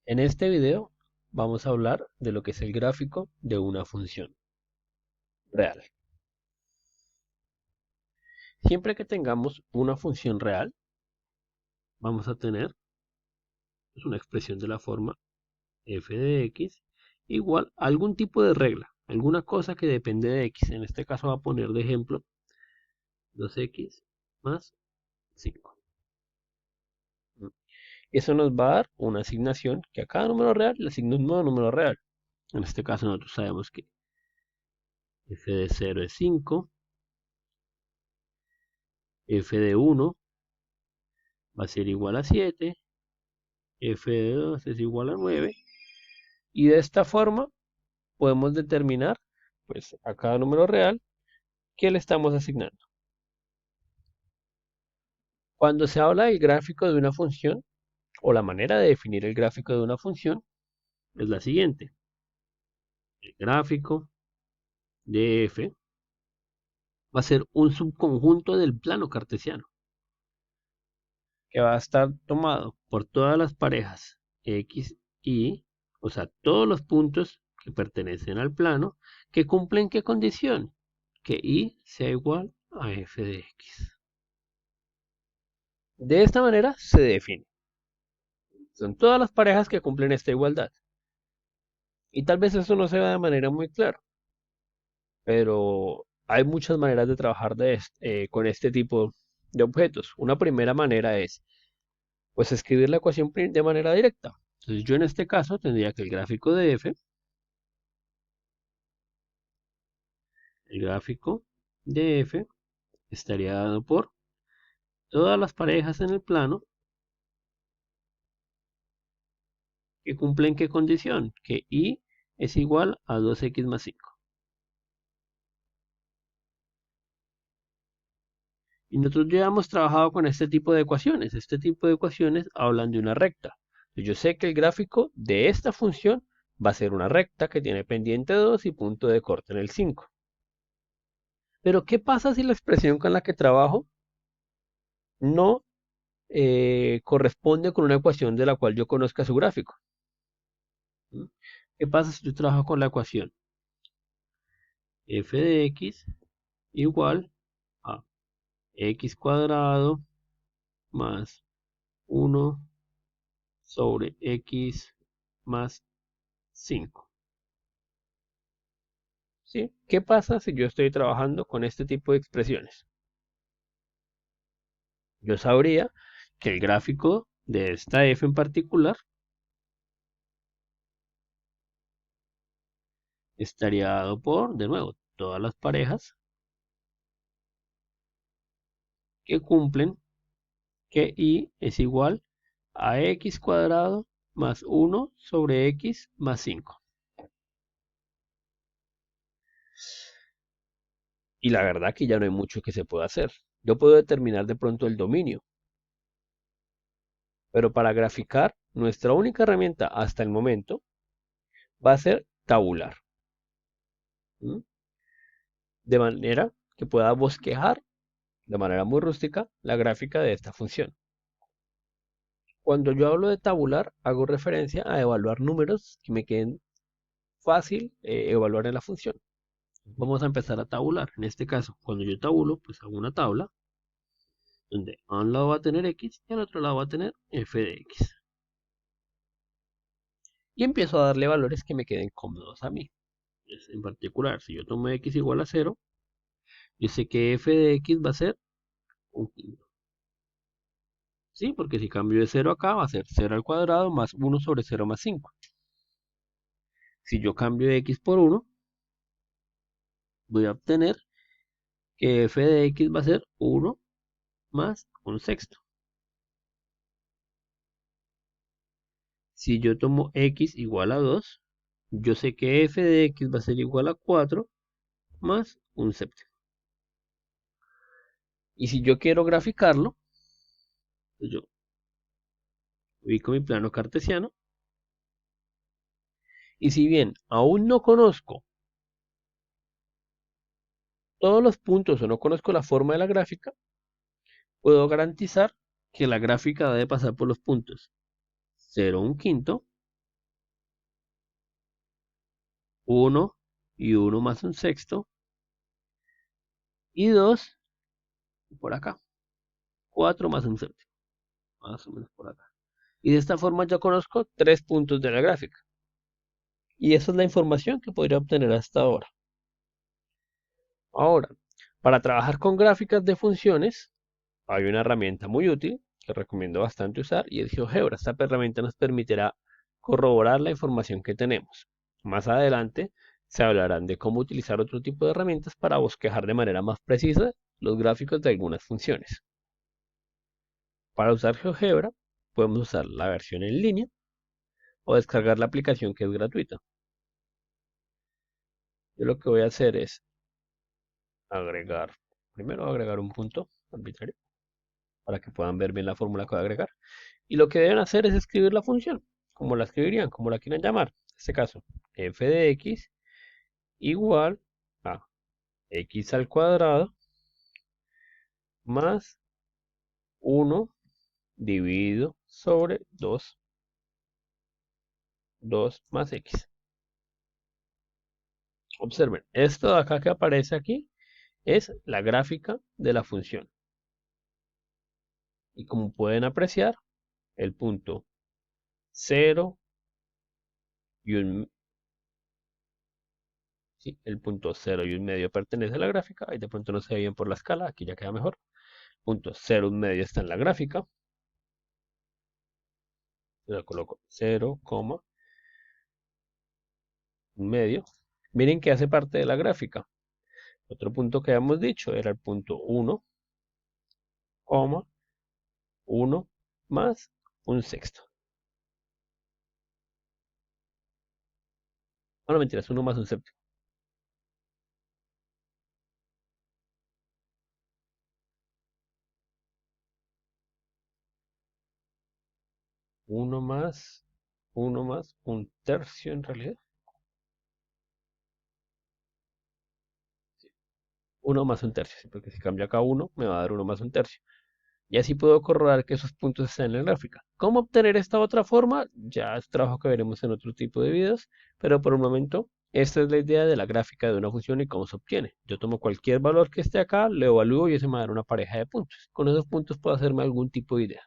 En este video vamos a hablar de lo que es el gráfico de una función real. Siempre que tengamos una función real, vamos a tener una expresión de la forma f de x igual a algún tipo de regla, alguna cosa que depende de x. En este caso va a poner de ejemplo 2x más 5. Eso nos va a dar una asignación que a cada número real le asigna un nuevo número real. En este caso nosotros sabemos que f de 0 es 5, f de 1 va a ser igual a 7, f de 2 es igual a 9, y de esta forma podemos determinar pues a cada número real que le estamos asignando. Cuando se habla del gráfico de una función, o la manera de definir el gráfico de una función, es la siguiente. El gráfico de f va a ser un subconjunto del plano cartesiano, que va a estar tomado por todas las parejas x, y, o sea, todos los puntos que pertenecen al plano, que cumplen qué condición, que y sea igual a f de x. De esta manera se define. Son todas las parejas que cumplen esta igualdad. Y tal vez eso no se vea de manera muy clara, pero hay muchas maneras de trabajar con este tipo de objetos. Una primera manera es pues escribir la ecuación de manera directa. Entonces yo en este caso tendría que el gráfico de f, estaría dado por todas las parejas en el plano que cumplen qué condición, que y es igual a 2x más 5. Y nosotros ya hemos trabajado con este tipo de ecuaciones. Este tipo de ecuaciones hablan de una recta. Yo sé que el gráfico de esta función va a ser una recta que tiene pendiente 2 y punto de corte en el 5. Pero ¿qué pasa si la expresión con la que trabajo no corresponde con una ecuación de la cual yo conozca su gráfico? ¿Qué pasa si yo trabajo con la ecuación f de x igual a x cuadrado más 1 sobre x más 5? ¿Sí? ¿Qué pasa si yo estoy trabajando con este tipo de expresiones? Yo sabría que el gráfico de esta f en particular estaría dado por, de nuevo, todas las parejas que cumplen que y es igual a x cuadrado más 1 sobre x más 5. Y la verdad que ya no hay mucho que se pueda hacer. Yo puedo determinar de pronto el dominio, pero para graficar, nuestra única herramienta hasta el momento va a ser tabular. ¿Mm? De manera que pueda bosquejar de manera muy rústica la gráfica de esta función. Cuando yo hablo de tabular, hago referencia a evaluar números que me queden fácil evaluar en la función. Vamos a empezar a tabular. En este caso, cuando yo tabulo, pues hago una tabla donde a un lado va a tener x y al otro lado va a tener f de x. Y empiezo a darle valores que me queden cómodos a mí. En particular, si yo tomo x igual a 0, yo sé que f de x va a ser un quinto. ¿Sí? Porque si cambio de 0 acá, va a ser 0 al cuadrado más 1 sobre 0 más 5. Si yo cambio x por 1, voy a obtener que f de x va a ser 1 más un sexto. Si yo tomo x igual a 2, yo sé que f de x va a ser igual a 4 más un séptimo. Y si yo quiero graficarlo, pues yo ubico mi plano cartesiano. Y si bien aún no conozco todos los puntos o no conozco la forma de la gráfica, puedo garantizar que la gráfica debe pasar por los puntos 0, un quinto, 1 y 1 más un sexto. Y 2 por acá. 4 más un séptimo. Más o menos por acá. Y de esta forma ya conozco 3 puntos de la gráfica. Y esa es la información que podría obtener hasta ahora. Ahora, para trabajar con gráficas de funciones, hay una herramienta muy útil que recomiendo bastante usar y es GeoGebra. Esta herramienta nos permitirá corroborar la información que tenemos. Más adelante se hablarán de cómo utilizar otro tipo de herramientas para bosquejar de manera más precisa los gráficos de algunas funciones. Para usar GeoGebra, podemos usar la versión en línea o descargar la aplicación que es gratuita. Yo lo que voy a hacer es primero agregar un punto arbitrario para que puedan ver bien la fórmula que voy a agregar. Y lo que deben hacer es escribir la función, como la escribirían, como la quieran llamar. En este caso, f de x igual a x al cuadrado más 1 dividido sobre 2 más x. Observen, esto de acá que aparece aquí es la gráfica de la función. Y como pueden apreciar, el punto 0 y el punto 0 y un medio pertenece a la gráfica. Ahí de pronto no se ve bien por la escala, aquí ya queda mejor. Punto 0, un medio está en la gráfica. Yo coloco 0, un medio. Miren que hace parte de la gráfica. Otro punto que habíamos dicho era el punto 1, 1 más un sexto. No, mentiras, 1 más un séptimo. 1 más, 1 más un tercio en realidad. 1 más un tercio, ¿sí? Porque si cambio acá 1, me va a dar 1 más un tercio. Y así puedo corroborar que esos puntos están en la gráfica. ¿Cómo obtener esta otra forma? Ya es trabajo que veremos en otro tipo de videos, pero por el momento esta es la idea de la gráfica de una función y cómo se obtiene. Yo tomo cualquier valor que esté acá, lo evalúo y ese me va a dar una pareja de puntos. Con esos puntos puedo hacerme algún tipo de idea.